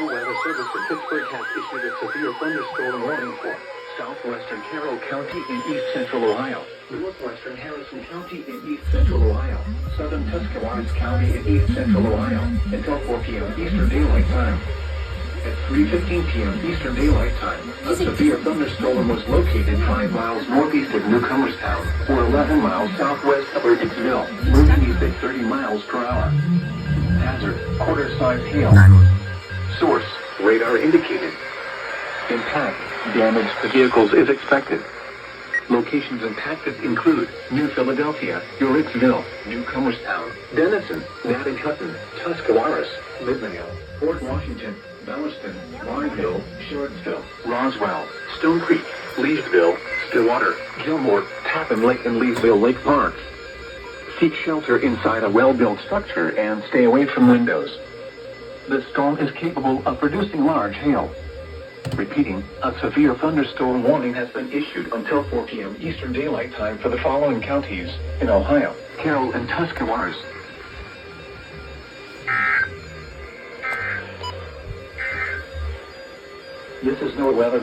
National Weather Service in Pittsburgh has issued a severe thunderstorm warning for southwestern Carroll County in east central Ohio, northwestern Harrison County in east central Ohio, southern Tuscarawas County in east central Ohio, until 4 p.m. Eastern Daylight Time. At 3:15 p.m. Eastern Daylight Time, a severe thunderstorm was located 5 miles northeast of Newcomerstown, or 11 miles southwest of Rickettsville, moving east at 30 miles per hour. Hazard, quarter-size hail. Source, radar indicated. Impact, damage to vehicles is expected. Locations impacted include New Philadelphia, Rickettsville, Newcomerstown, Denison, Nattincutton, Tuscarawas, Midvale, Fort Washington, Belliston, Barnville, Sherridsville, Roswell, Stone Creek, Leesville, Stillwater, Gilmore, Tappan Lake, and Leesville Lake Park. Seek shelter inside a well-built structure and stay away from windows. The storm is capable of producing large hail. Repeating, a severe thunderstorm warning has been issued until 4 p.m. Eastern Daylight Time for the following counties in Ohio: Carroll and Tuscarawas. This is no weather.